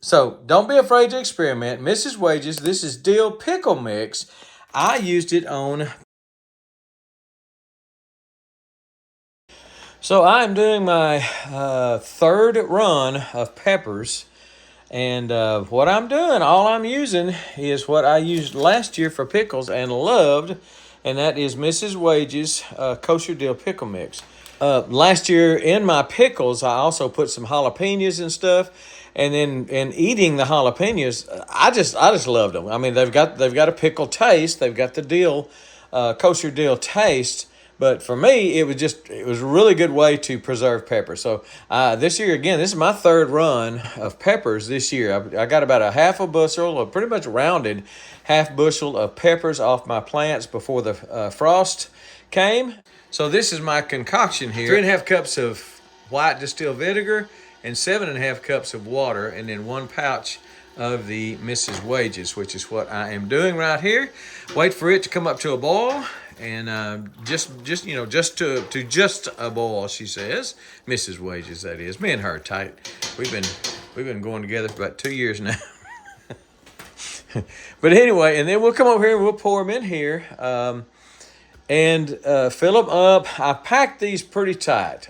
So don't be afraid to experiment. Mrs. Wages, this is dill pickle mix. I used it on. So I'm doing my third run of peppers. And what I'm doing, all I'm using is what I used last year for pickles and loved, and that is Mrs. Wages kosher dill pickle mix. Last year in my pickles, I also put some jalapenos and stuff, and then in eating the jalapenos, I just loved them. I mean, they've got a pickle taste, they've got the dill, kosher dill taste. But for me, it was a really good way to preserve peppers. So this year again, this is my third run of peppers this year. I got about a half a bushel, or pretty much rounded half bushel of peppers off my plants before the frost came. So this is my concoction here: 3.5 cups of white distilled vinegar and 7.5 cups of water, and then 1 pouch of the Mrs. Wages, which is what I am doing right here. Wait for it to come up to a boil, and just to a boil, she says. Mrs. Wages, that is. Me and her are tight. We've been going together for about 2 years now. But anyway, and then we'll come over here and we'll pour them in here. And fill them up. I packed these pretty tight.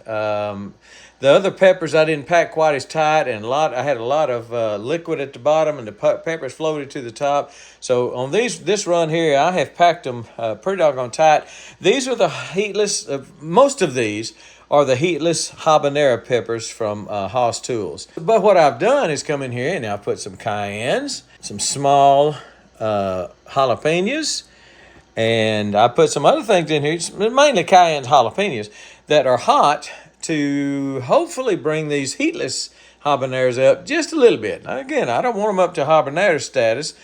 The other peppers I didn't pack quite as tight, and I had a lot of liquid at the bottom, and the peppers floated to the top. So on this run here, I have packed them pretty doggone tight. These are the heatless. Most of these are the heatless habanero peppers from Haas Tools. But what I've done is come in here and I've put some cayennes, some small jalapenos. And I put some other things in here, mainly cayennes, jalapenos, that are hot to hopefully bring these heatless habaneros up just a little bit. Now, again, I don't want them up to habanero status,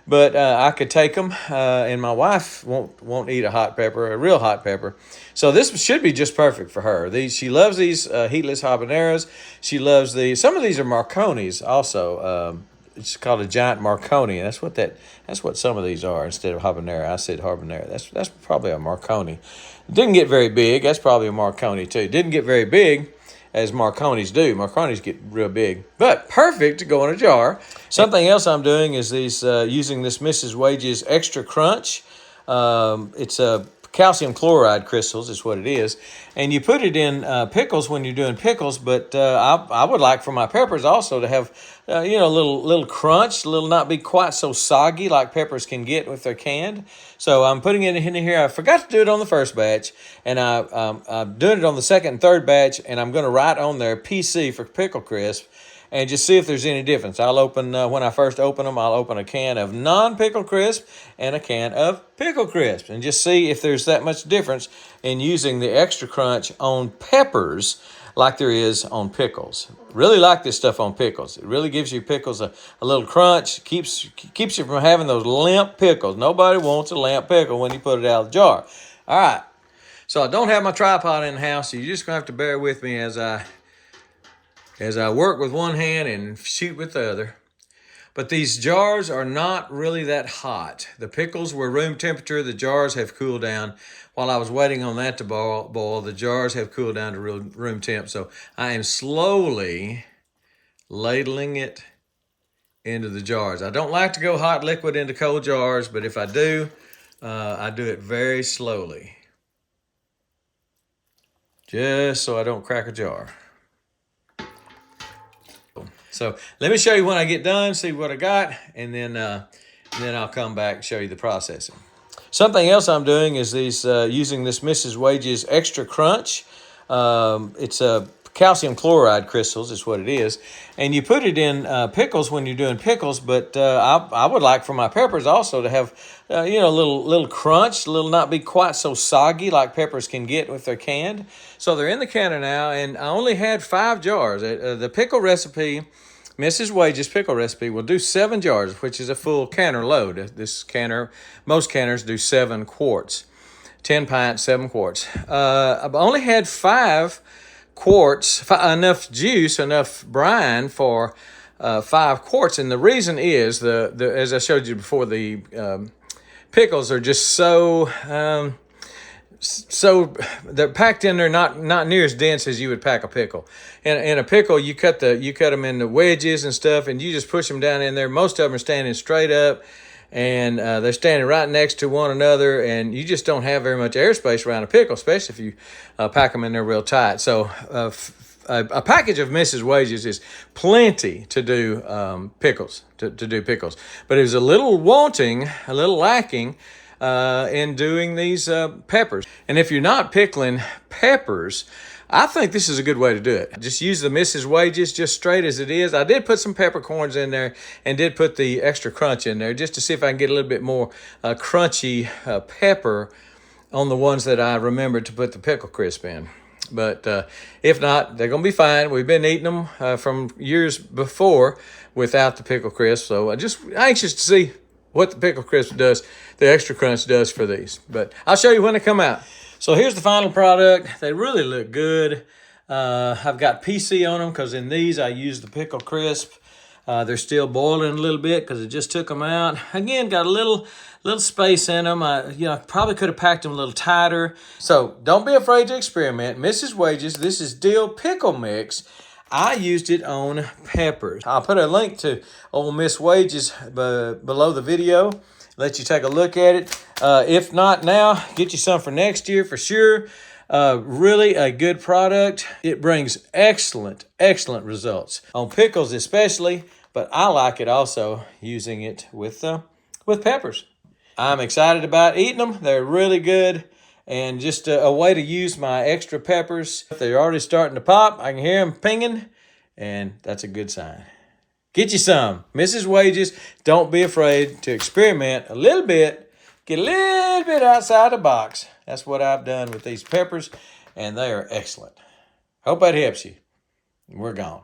but I could take them, and my wife won't eat a real hot pepper. So this should be just perfect for her. She loves these heatless habaneros. She loves some of these are Marconis also. It's called a giant Marconi, and that's what some of these are instead of habanero. I said habanero. That's probably a Marconi. It didn't get very big. That's probably a Marconi too. It didn't get very big as Marconis do. Marconis get real big, but perfect to go in a jar. Something else I'm doing is using this Mrs. Wages Extra Crunch. It's a calcium chloride crystals is what it is, and you put it in pickles when you're doing pickles. But I would like for my peppers also to have a little crunch, not be quite so soggy like peppers can get if they're canned. So I'm putting it in here. I forgot to do it on the first batch, and I'm doing it on the second and third batch, and I'm going to write on there PC for pickle crisp, and just see if there's any difference. I'll open, when I first open them, I'll open a can of non-pickle crisp and a can of pickle crisp, and just see if there's that much difference in using the extra crunch on peppers like there is on pickles. Really like this stuff on pickles. It really gives you pickles a little crunch, keeps you from having those limp pickles. Nobody wants a limp pickle when you put it out of the jar. All right, so I don't have my tripod in the house, so you're just going to have to bear with me as I work with one hand and shoot with the other. But these jars are not really that hot. The pickles were room temperature. The jars have cooled down. While I was waiting on that to boil, the jars have cooled down to room temp. So I am slowly ladling it into the jars. I don't like to go hot liquid into cold jars, but if I do, I do it very slowly, just so I don't crack a jar. So let me show you when I get done, see what I got, and then I'll come back and show you the processing. Something else I'm doing is using this Mrs. Wages Extra Crunch. It's a calcium chloride crystals is what it is, and you put it in pickles when you're doing pickles. But I would like for my peppers also to have a little crunch, not be quite so soggy like peppers can get if they're canned. So they're in the canner now, and I only had 5 jars. The pickle recipe, Mrs. Wages pickle recipe, will do 7 jars, which is a full canner load. This canner, most canners do 7 quarts, 10 pints, 7 quarts. I've only had 5 quarts, enough juice, enough brine for 5 quarts, and the reason is as I showed you before, the pickles are just so so they're packed in there, not near as dense as you would pack a pickle. In a pickle, you cut them into wedges and stuff, and you just push them down in there. Most of them are standing straight up, and they're standing right next to one another, and you just don't have very much airspace around a pickle, especially if you pack them in there real tight. So a package of Mrs. Wages is plenty to do pickles, to do pickles. But it was a little wanting, a little lacking in doing these peppers. And if you're not pickling peppers, I think this is a good way to do it. Just use the Mrs. Wages just straight as it is. I did put some peppercorns in there and did put the extra crunch in there just to see if I can get a little bit more crunchy pepper on the ones that I remembered to put the pickle crisp in. But if not, they're going to be fine. We've been eating them from years before without the pickle crisp. So I'm just anxious to see what the pickle crisp does, the extra crunch does for these. But I'll show you when they come out. So here's the final product. They really look good. I've got PC on them because in these I use the pickle crisp. They're still boiling a little bit because I just took them out. Again, got a little space in them. Probably could have packed them a little tighter. So don't be afraid to experiment. Mrs. Wages, this is dill pickle mix. I used it on peppers. I'll put a link to old Miss Wages below the video. Let you take a look at it. If not now, get you some for next year for sure. Really a good product. It brings excellent results on pickles especially, but I like it also using it with peppers. I'm excited about eating them. They're really good, and just a way to use my extra peppers. If they're already starting to pop, I can hear them pinging, and that's a good sign. Get you some. Mrs. Wages, don't be afraid to experiment a little bit. Get a little bit outside the box. That's what I've done with these peppers, and they are excellent. Hope that helps you. We're gone.